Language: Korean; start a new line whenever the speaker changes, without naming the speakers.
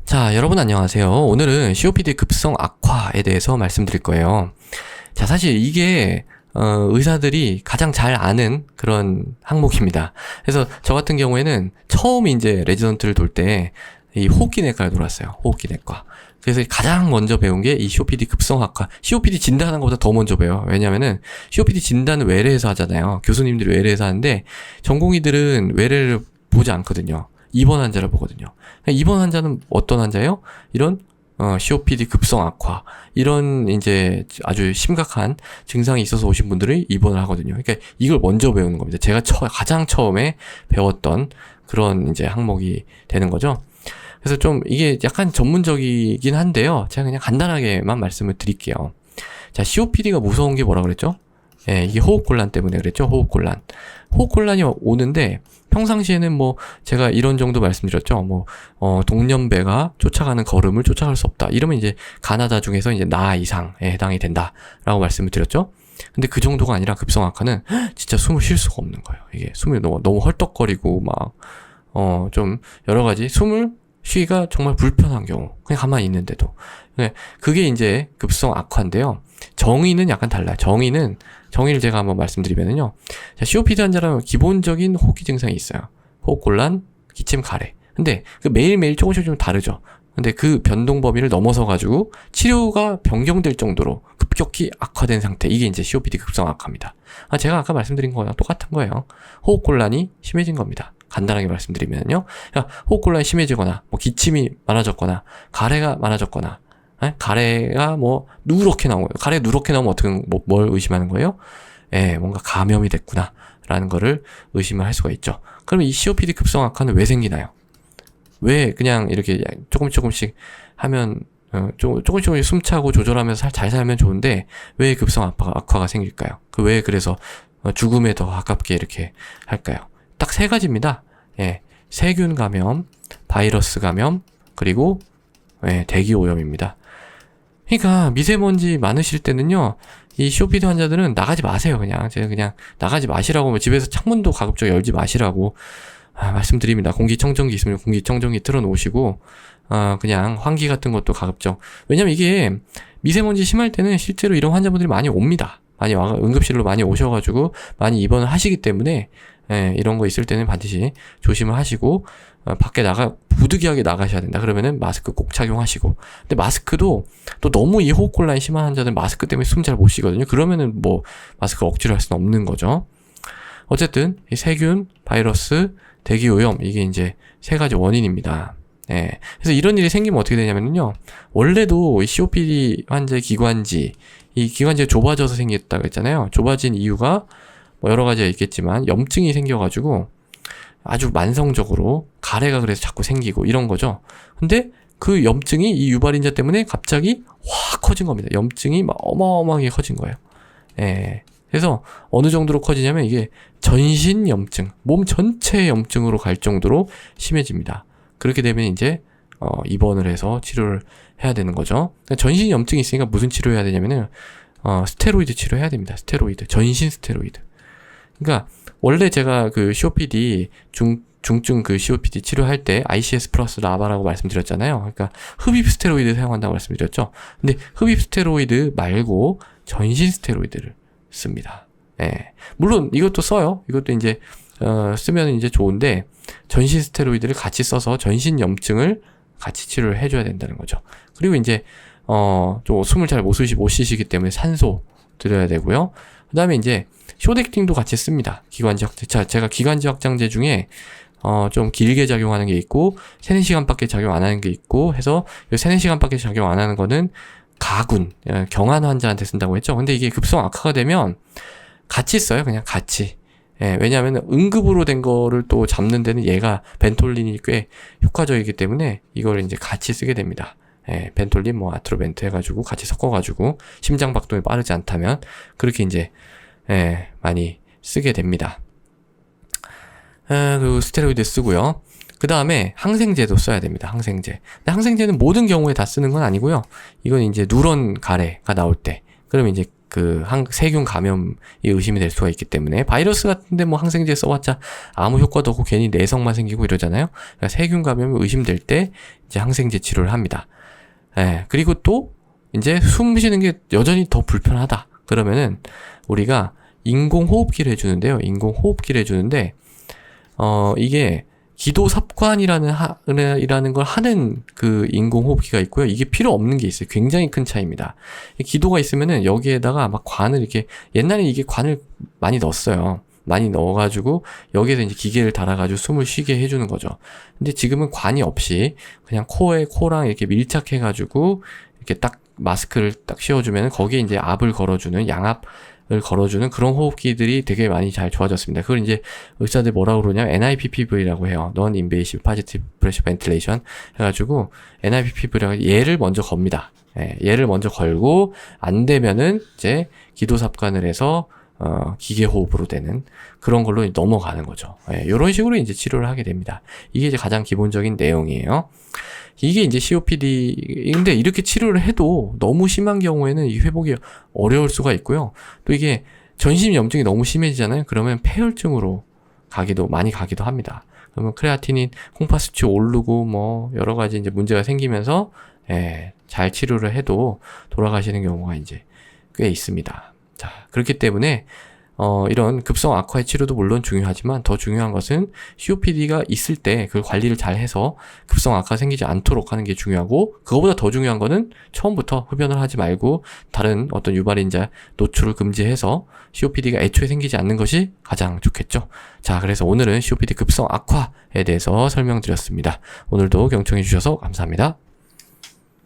자, 여러분 안녕하세요. 오늘은 COPD 급성 악화에 대해서 말씀드릴 거예요. 자, 사실 이게 의사들이 가장 잘 아는 그런 항목입니다. 그래서 저 같은 경우에는 처음 이제 레지던트를 돌 때 이 호흡기내과를 돌았어요. 호흡기내과. 그래서 가장 먼저 배운 게 이 COPD 급성 악화. COPD 진단하는 것보다 더 먼저 배워요. 왜냐면은 COPD 진단은 외래에서 하잖아요. 교수님들이 외래에서 하는데 전공의들은 외래를 보지 않거든요. 입원 환자를 보거든요. 입원 환자는 어떤 환자예요? 이런 COPD 급성 악화, 이런 이제 아주 심각한 증상이 있어서 오신 분들이 입원을 하거든요. 그러니까 이걸 먼저 배우는 겁니다. 제가 가장 처음에 배웠던 그런 이제 항목이 되는 거죠. 그래서 좀 이게 약간 전문적이긴 한데요. 제가 그냥 간단하게만 말씀을 드릴게요. 자, COPD가 무서운 게 뭐라 그랬죠? 예, 이게 호흡곤란 때문에 그랬죠? 호흡곤란. 호흡곤란이 오는데 평상시에는 뭐 제가 이런 정도 말씀드렸죠. 동년배가 쫓아가는 걸음을 쫓아갈 수 없다. 이러면 이제 가나다 중에서 이제 나 이상에 해당이 된다라고 말씀을 드렸죠. 근데 그 정도가 아니라 급성 악화는 진짜 숨을 쉴 수가 없는 거예요. 이게 숨이 너무 헐떡거리고 좀 여러 가지 숨을 쉬기가 정말 불편한 경우. 그냥 가만히 있는데도. 그게 이제 급성 악화인데요. 정의는 약간 달라요. 정의를 제가 한번 말씀드리면요. 자, COPD 환자라면 기본적인 호흡기 증상이 있어요. 호흡곤란, 기침, 가래. 근데 그 매일매일 조금씩 좀 다르죠. 근데 그 변동 범위를 넘어서가지고 치료가 변경될 정도로 급격히 악화된 상태. 이게 이제 COPD 급성 악화입니다. 제가 아까 말씀드린 거랑 똑같은 거예요. 호흡곤란이 심해진 겁니다. 간단하게 말씀드리면요. 호흡곤란이 심해지거나, 기침이 많아졌거나, 가래가 많아졌거나, 가래가 누렇게 나오고, 가래가 누렇게 나오면 뭘 의심하는 거예요? 뭔가 감염이 됐구나, 라는 거를 의심을 할 수가 있죠. 그러면 이 COPD 급성 악화는 왜 생기나요? 왜 그냥 이렇게 조금씩 하면, 조금씩 숨차고 조절하면서 잘 살면 좋은데, 왜 급성 악화가 생길까요? 왜 그래서 죽음에 더 가깝게 이렇게 할까요? 딱 세 가지입니다. 세균 감염, 바이러스 감염, 그리고 대기 오염입니다. 그러니까 미세먼지 많으실 때는요, 이 COPD 환자들은 나가지 마세요. 제가 그냥 나가지 마시라고, 집에서 창문도 가급적 열지 마시라고 말씀드립니다. 공기청정기 있으면 공기청정기 틀어놓으시고, 그냥 환기 같은 것도 가급적. 왜냐면 이게 미세먼지 심할 때는 실제로 이런 환자분들이 많이 옵니다. 응급실로 많이 오셔가지고 많이 입원을 하시기 때문에 이런 거 있을 때는 반드시 조심을 하시고 밖에 부득이하게 나가셔야 된다. 그러면은 마스크 꼭 착용하시고. 근데 마스크도 또 너무 이 호흡곤란이 심한 환자들은 마스크 때문에 숨 잘 못 쉬거든요. 그러면은 마스크를 억지로 할 수는 없는 거죠. 어쨌든 이 세균, 바이러스, 대기 오염, 이게 이제 세 가지 원인입니다. 그래서 이런 일이 생기면 어떻게 되냐면요. 원래도 이 COPD 환자의 이 기관지가 좁아져서 생겼다고 했잖아요. 좁아진 이유가 여러 가지가 있겠지만 염증이 생겨가지고 아주 만성적으로 가래가 그래서 자꾸 생기고 이런 거죠. 근데 그 염증이 이 유발인자 때문에 갑자기 확 커진 겁니다. 염증이 어마어마하게 커진 거예요. 그래서 어느 정도로 커지냐면 이게 전신 염증, 몸 전체의 염증으로 갈 정도로 심해집니다. 그렇게 되면 이제 입원을 해서 치료를 해야 되는 거죠. 그러니까 전신 염증이 있으니까 무슨 치료해야 되냐면은 스테로이드 치료해야 됩니다. 스테로이드, 전신 스테로이드. 그러니까 원래 제가 그 COPD 중증 그 COPD 치료할 때 ICS 플러스 라바라고 말씀드렸잖아요. 그러니까 흡입 스테로이드 사용한다고 말씀드렸죠. 근데 흡입 스테로이드 말고 전신 스테로이드를 씁니다. 물론 이것도 써요. 이것도 이제 쓰면 이제 좋은데 전신 스테로이드를 같이 써서 전신 염증을 같이 치료를 해줘야 된다는 거죠. 그리고 이제 좀 숨을 잘 못 쉬시기 때문에 산소 드려야 되고요. 그 다음에 이제 쇼덱팅도 같이 씁니다. 제가 기관지 확장제 중에 좀 길게 작용하는 게 있고 3-4시간밖에 작용 안 하는 게 있고 해서 3-4시간밖에 작용 안 하는 거는 경한 환자한테 쓴다고 했죠. 근데 이게 급성 악화가 되면 같이 써요. 그냥 같이. 왜냐하면 응급으로 된 거를 또 잡는 데는 얘가 벤톨린이 꽤 효과적이기 때문에 이걸 이제 같이 쓰게 됩니다. 벤톨린, 아트로벤트 해가지고 같이 섞어가지고 심장 박동이 빠르지 않다면 그렇게 이제 많이 쓰게 됩니다. 그리고 스테로이드 쓰고요. 그 다음에 항생제도 써야 됩니다. 항생제. 근데 항생제는 모든 경우에 다 쓰는 건 아니고요. 이건 이제 누런 가래가 나올 때, 그러면 이제 세균 감염이 의심이 될 수가 있기 때문에 바이러스 같은데 뭐 항생제 써봤자 아무 효과도 없고 괜히 내성만 생기고 이러잖아요. 그러니까 세균 감염이 의심될 때 이제 항생제 치료를 합니다. 예, 그리고 또 이제 숨 쉬는 게 여전히 더 불편하다. 그러면은 우리가 인공호흡기를 해주는데요. 인공호흡기를 해주는데 이게 기도삽관이라는 걸 하는 그 인공호흡기가 있고요. 이게 필요 없는 게 있어요. 굉장히 큰 차이입니다. 기도가 있으면은 여기에다가 막 관을 이렇게, 옛날에 이게 관을 많이 넣었어요. 많이 넣어가지고 여기에서 이제 기계를 달아가지고 숨을 쉬게 해주는 거죠. 근데 지금은 관이 없이 그냥 코랑 이렇게 밀착해가지고 이렇게 딱 마스크를 딱 씌워주면 거기에 이제 압을 걸어주는, 양압을 걸어주는 그런 호흡기들이 되게 많이 잘 좋아졌습니다. 그걸 이제 의사들 뭐라고 그러냐면 NIPPV라고 해요. Non-Invasive Positive Pressure Ventilation 해가지고 NIPPV라고 얘를 먼저 겁니다. 예, 얘를 먼저 걸고 안 되면은 이제 기도삽관을 해서 기계 호흡으로 되는 그런 걸로 넘어가는 거죠. 예, 이런 식으로 이제 치료를 하게 됩니다. 이게 이제 가장 기본적인 내용이에요. 이게 이제 COPD인데 이렇게 치료를 해도 너무 심한 경우에는 이 회복이 어려울 수가 있고요. 또 이게 전신 염증이 너무 심해지잖아요. 그러면 폐혈증으로 많이 가기도 합니다. 그러면 크레아티닌, 콩팥 수치 오르고 뭐 여러 가지 이제 문제가 생기면서 잘 치료를 해도 돌아가시는 경우가 이제 꽤 있습니다. 자, 그렇기 때문에 이런 급성 악화의 치료도 물론 중요하지만 더 중요한 것은 COPD가 있을 때 그 관리를 잘 해서 급성 악화 생기지 않도록 하는 게 중요하고, 그거보다 더 중요한 거는 처음부터 흡연을 하지 말고 다른 어떤 유발인자 노출을 금지해서 COPD가 애초에 생기지 않는 것이 가장 좋겠죠. 자, 그래서 오늘은 COPD 급성 악화에 대해서 설명드렸습니다. 오늘도 경청해 주셔서 감사합니다.